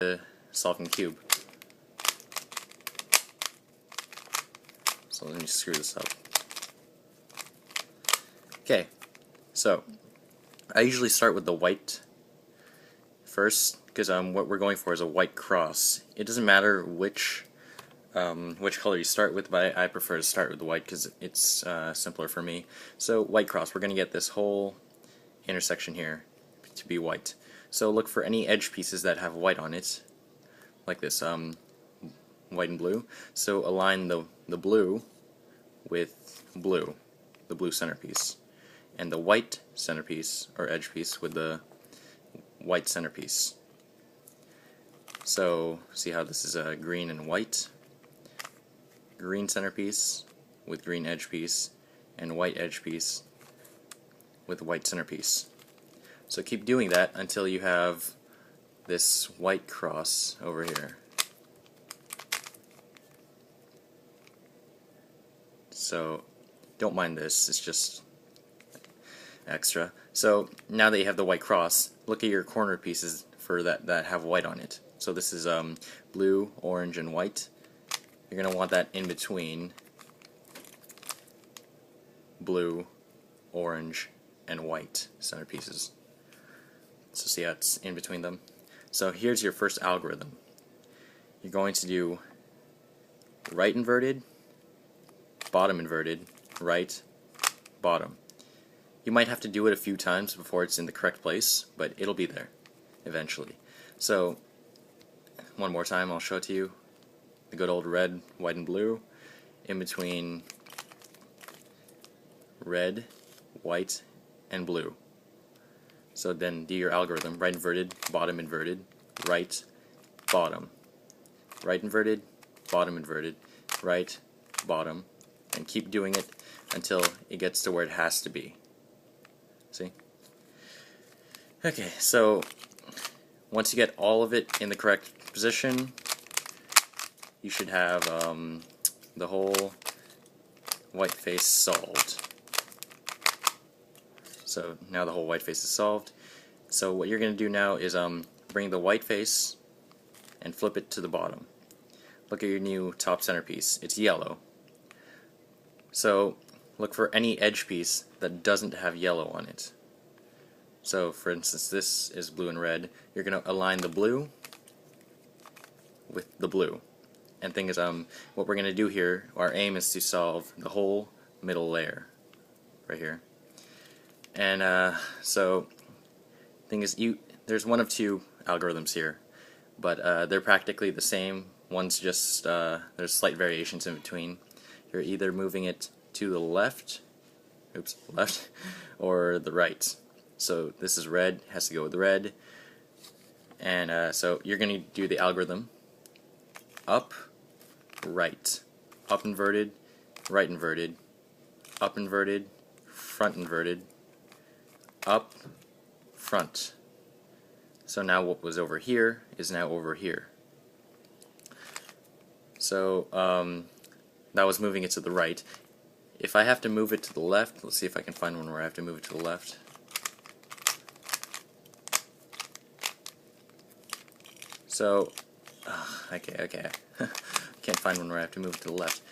the solving cube. So let me screw this up. Okay, so I usually start with the white first because what we're going for is a white cross. It doesn't matter which color you start with, but I prefer to start with the white because it's simpler for me. So white cross, we're going to get this whole intersection here to be white. So look for any edge pieces that have white on it, like this, white and blue. So align the blue with blue, the blue centerpiece, and the white centerpiece, or edge piece, with the white centerpiece. So see how this is green and white? Green centerpiece with green edge piece, and white edge piece with white centerpiece. So keep doing that until you have this white cross over here. So don't mind this, it's just extra. So now that you have the white cross, look at your corner pieces for that have white on it. So this is blue, orange, and white. You're going to want that in between blue, orange, and white centerpieces. So see how it's in between them? So here's your first algorithm. You're going to do right inverted, bottom inverted, right, bottom. You might have to do it a few times before it's in the correct place, but it'll be there eventually. So one more time, I'll show it to you. The good old red, white, and blue, in between red, white, and blue. So then do your algorithm: right inverted, right, bottom, right inverted, right, bottom, and keep doing it until it gets to where it has to be. See? Okay, so once you get all of it in the correct position, you should have the whole white face solved. So now the whole white face is solved. So what you're going to do now is bring the white face and flip it to the bottom. Look at your new top centerpiece. It's yellow. So look for any edge piece that doesn't have yellow on it. So for instance, this is blue and red. You're going to align the blue with the blue. And thing is, what we're going to do here, our aim is to solve the whole middle layer right here. And so thing is, there's one of two algorithms here, but they're practically the same. One's just there's slight variations in between. You're either moving it to the left, or the right. So this is red, has to go with red, and so you're going to do the algorithm: up, right, up inverted, right inverted, up inverted, front inverted, up, front. So now what was over here is now over here. So that was moving it to the right. If I have to move it to the left, let's see if I can find one where I have to move it to the left. So, okay. Can't find one where I have to move it to the left.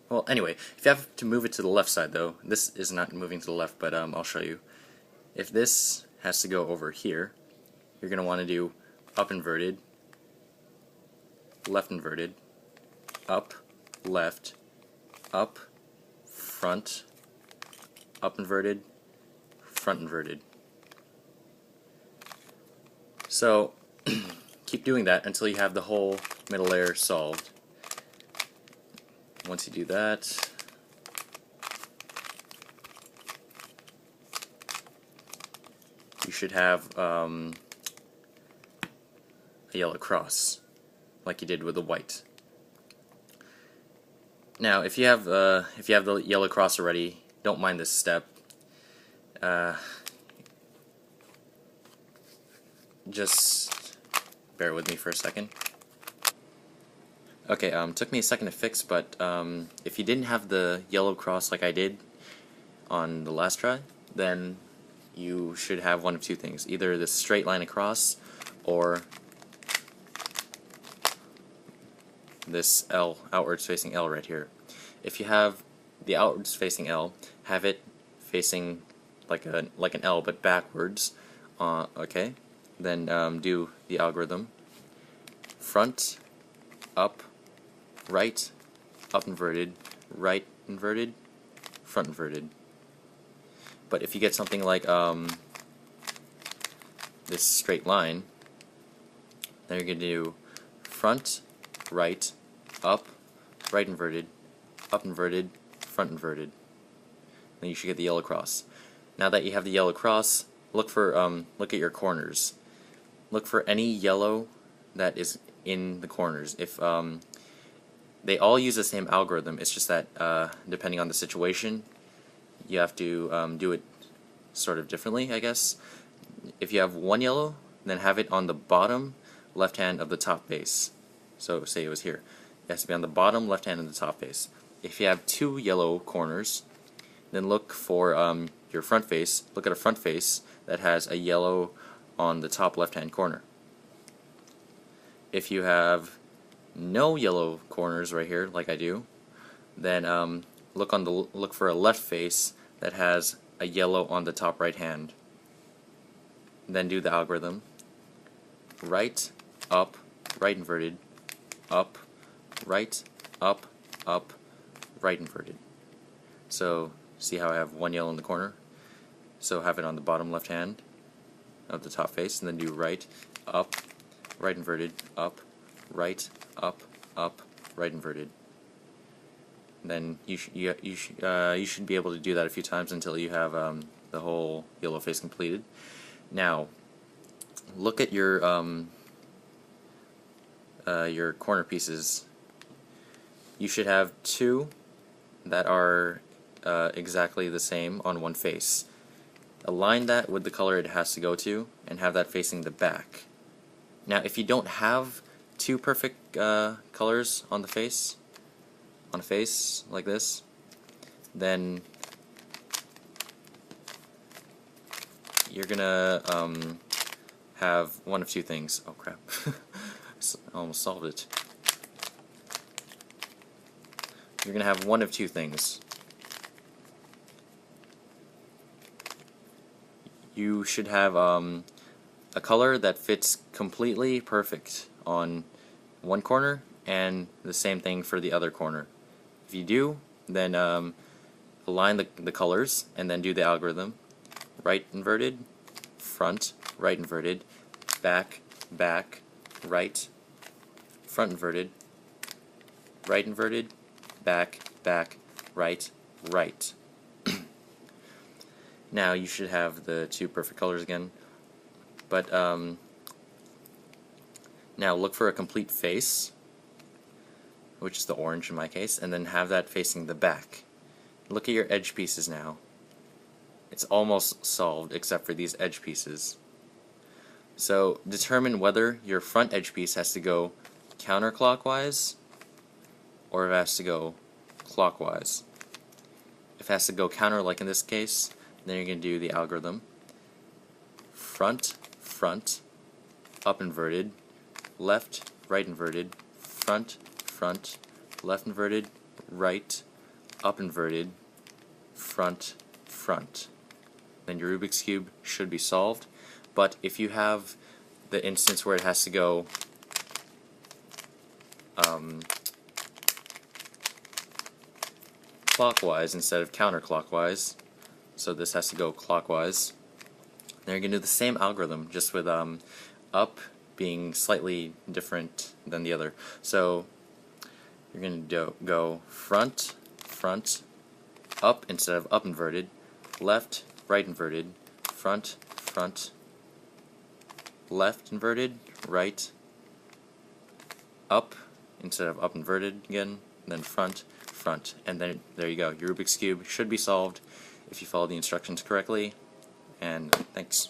Well, anyway, if you have to move it to the left side, though, this is not moving to the left, but I'll show you. If this has to go over here, you're going to want to do up inverted, left inverted, up, left, up, front, up inverted, front inverted. So keep doing that until you have the whole middle layer solved. Once you do that, you should have a yellow cross, like you did with the white. Now, if you have the yellow cross already, don't mind this step. Just bear with me for a second. Okay, took me a second to fix, but if you didn't have the yellow cross like I did on the last try, then you should have one of two things: either this straight line across, or this L, outwards facing L right here. If you have the outwards facing L, have it facing like an L but backwards. Okay, then do the algorithm: front, up, right, up inverted, right inverted, front inverted. But if you get something like this straight line, then you're going to do front, right, up, right inverted, up inverted, front inverted. Then you should get the yellow cross. Now that you have the yellow cross, look at your corners. Look for any yellow that is in the corners. If they all use the same algorithm, it's just that depending on the situation, you have to do it sort of differently, I guess. If you have one yellow, then have it on the bottom left hand of the top base. So say it was here. It has to be on the bottom left hand of the top base. If you have two yellow corners, then look for your front face. Look at a front face that has a yellow on the top left hand corner. If you have no yellow corners right here, like I do, then look for a left face that has a yellow on the top right hand. Then do the algorithm: right, up, right inverted, up, right, up, up, right inverted. So see how I have one yellow in the corner? So have it on the bottom left hand of the top face, and then do right, up, right inverted, up, right, up, up, right inverted. Then you should be able to do that a few times until you have the whole yellow face completed. Now, look at your corner pieces. You should have two that are exactly the same on one face. Align that with the color it has to go to, and have that facing the back. Now, if you don't have two perfect colors on the face, on a face like this, then you're gonna have one of two things. Oh crap. I almost solved it. You're gonna have one of two things. You should have a color that fits completely perfect on one corner, and the same thing for the other corner. If you do, then align the colors and then do the algorithm: right inverted, front, right inverted, back, back, right, front inverted, right inverted, back, back, right, right. Now you should have the two perfect colors again, but now look for a complete face, which is the orange in my case, and then have that facing the back. Look at your edge pieces now. It's almost solved except for these edge pieces. So determine whether your front edge piece has to go counterclockwise or if it has to go clockwise. If it has to go counter, like in this case, then you're going to do the algorithm: front, front, up inverted, left, right inverted, front, front, left inverted, right, up inverted, front, front. Then your Rubik's Cube should be solved. But if you have the instance where it has to go clockwise instead of counterclockwise, so this has to go clockwise, then you're going to do the same algorithm, just with up being slightly different than the other. So you're going to go front, front, up instead of up inverted, left, right inverted, front, front, left inverted, right, up instead of up inverted again, then front, front, and then there you go. Your Rubik's Cube should be solved if you follow the instructions correctly, and thanks.